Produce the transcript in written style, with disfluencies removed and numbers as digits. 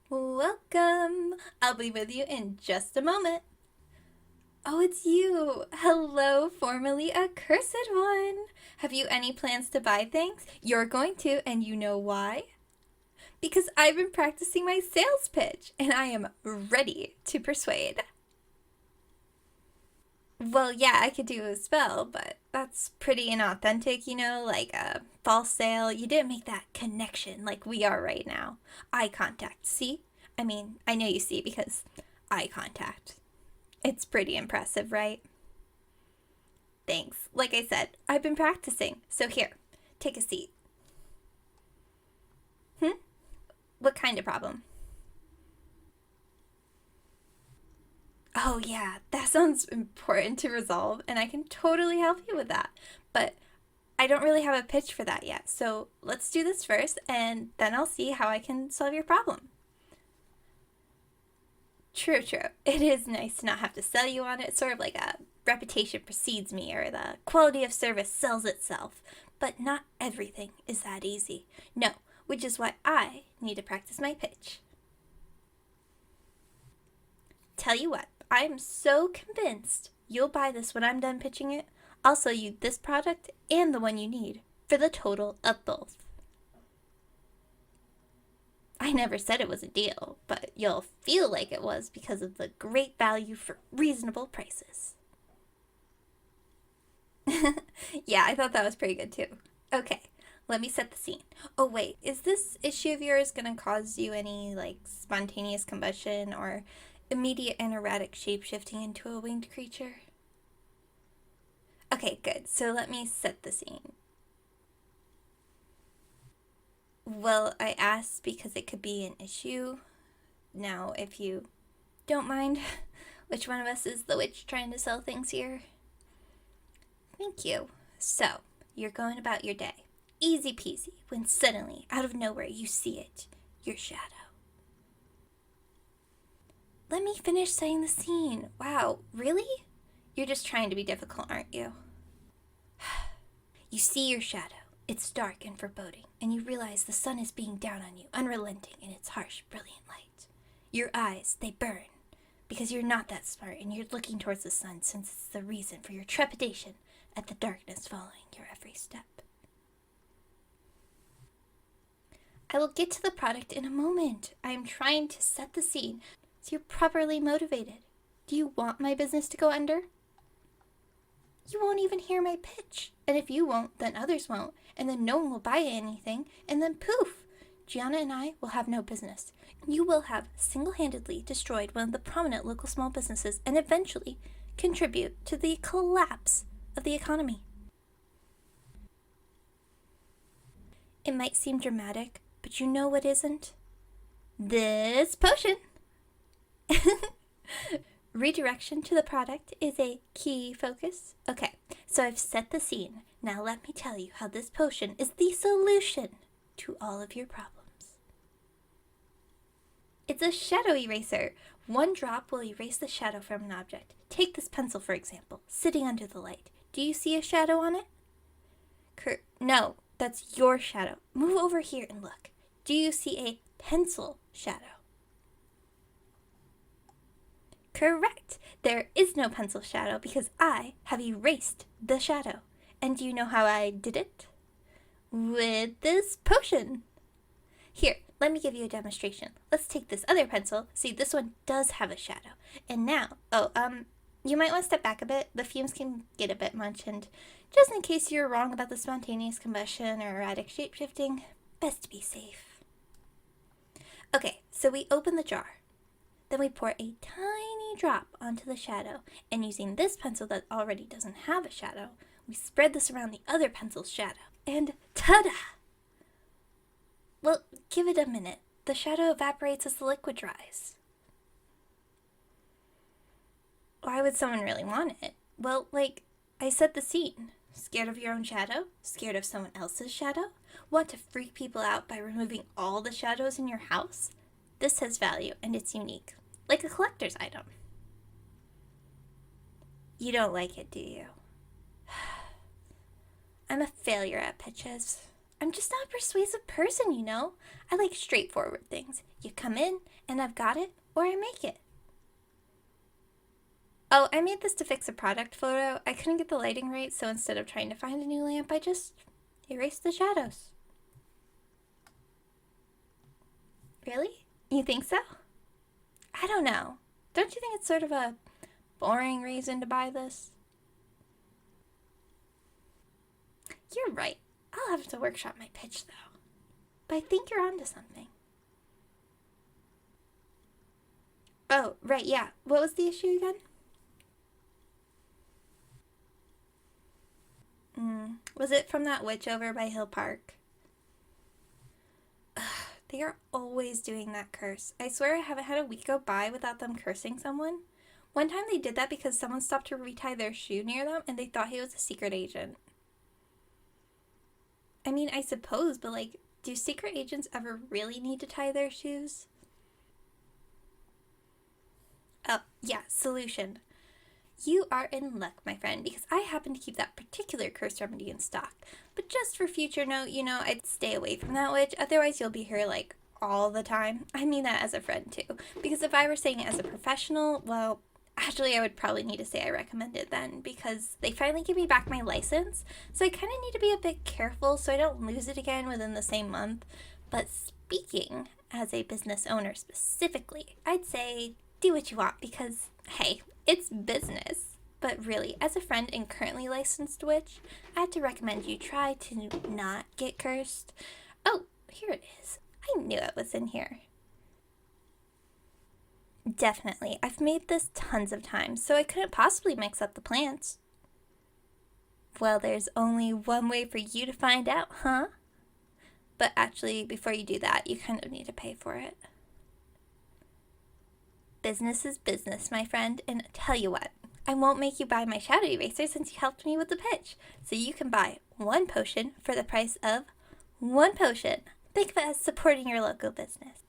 Welcome! I'll be with you in just a moment. Oh, it's you! Hello, formerly accursed one! Have you any plans to buy things? You're going to, and you know why? Because I've been practicing my sales pitch, and I am ready to persuade. Well, yeah, I could do a spell, but that's pretty inauthentic, like a false sale. You didn't make that connection like we are right now. Eye contact, see? I mean, I know you see because eye contact. It's pretty impressive, right? Thanks. Like I said, I've been practicing. So here, take a seat. What kind of problem? Oh, yeah, that sounds important to resolve, and I can totally help you with that. But I don't really have a pitch for that yet, so let's do this first, and then I'll see how I can solve your problem. True, true. It is nice to not have to sell you on it. It's sort of like a reputation precedes me, or the quality of service sells itself. But not everything is that easy. No, which is why I need to practice my pitch. Tell you what, I'm so convinced you'll buy this when I'm done pitching it. I'll sell you this product and the one you need for the total of both. I never said it was a deal, but you'll feel like it was because of the great value for reasonable prices. Yeah, I thought that was pretty good too. Okay, let me set the scene. Oh, wait, is this issue of yours gonna cause you any, spontaneous combustion or immediate and erratic shapeshifting into a winged creature? Okay, good. So let me set the scene. Well, I asked because it could be an issue. Now, if you don't mind, which one of us is the witch trying to sell things here? Thank you. So, you're going about your day. Easy peasy, when suddenly, out of nowhere, you see it. Your shadow. Let me finish saying the scene. Wow, really? You're just trying to be difficult, aren't you? You see your shadow. It's dark and foreboding, and you realize the sun is beating down on you, unrelenting in its harsh, brilliant light. Your eyes, they burn, because you're not that smart, and you're looking towards the sun since it's the reason for your trepidation at the darkness following your every step. I will get to the product in a moment. I am trying to set the scene so you're properly motivated. Do you want my business to go under? You won't even hear my pitch. And if you won't, then others won't. And then no one will buy anything. And then poof! Gianna and I will have no business. You will have single-handedly destroyed one of the prominent local small businesses and eventually contribute to the collapse of the economy. It might seem dramatic, but you know what isn't? This potion! Redirection to the product is a key focus. Okay, so I've set the scene. Now let me tell you how this potion is the solution to all of your problems. It's a shadow eraser. One drop will erase the shadow from an object. Take this pencil, for example, sitting under the light. Do you see a shadow on it? No, that's your shadow. Move over here and look. Do you see a pencil shadow? Correct! There is no pencil shadow because I have erased the shadow. And do you know how I did it? With this potion. Here, let me give you a demonstration. Let's take this other pencil. See, this one does have a shadow. And now, you might want to step back a bit. The fumes can get a bit much, and just in case you're wrong about the spontaneous combustion or erratic shapeshifting, best to be safe. Okay, so we open the jar. Then we pour a tiny drop onto the shadow, and using this pencil that already doesn't have a shadow, we spread this around the other pencil's shadow, and ta-da! Well, give it a minute. The shadow evaporates as the liquid dries. Why would someone really want it? Well, I set the scene. Scared of your own shadow? Scared of someone else's shadow? Want to freak people out by removing all the shadows in your house? This has value, and it's unique, like a collector's item. You don't like it, do you? I'm a failure at pitches. I'm just not a persuasive person, you know? I like straightforward things. You come in, and I've got it, or I make it. Oh, I made this to fix a product photo. I couldn't get the lighting right, so instead of trying to find a new lamp, I just erased the shadows. Really? You think so? I don't know. Don't you think it's sort of a boring reason to buy this? You're right. I'll have to workshop my pitch, though. But I think you're onto something. Oh, right, yeah. What was the issue again? Was it from that witch over by Hill Park? Ugh, they are always doing that curse. I swear I haven't had a week go by without them cursing someone. One time they did that because someone stopped to retie their shoe near them and they thought he was a secret agent. I mean, I suppose, but like, do secret agents ever really need to tie their shoes? Oh, yeah, solution. You are in luck, my friend, because I happen to keep that particular curse remedy in stock. But just for future note, I'd stay away from that witch, otherwise you'll be here, like, all the time. I mean that as a friend, too. Because if I were saying it as a professional, well, actually I would probably need to say I recommend it then, because they finally give me back my license, so I kind of need to be a bit careful so I don't lose it again within the same month. But speaking as a business owner specifically, I'd say do what you want because, hey, it's business. But really, as a friend and currently licensed witch, I had to recommend you try to not get cursed. Oh, here it is. I knew it was in here. Definitely. I've made this tons of times, so I couldn't possibly mix up the plants. Well, there's only one way for you to find out, huh? But actually, before you do that, you kind of need to pay for it. Business is business, my friend, and tell you what, I won't make you buy my shadow eraser since you helped me with the pitch. So you can buy one potion for the price of one potion. Think of it as supporting your local business.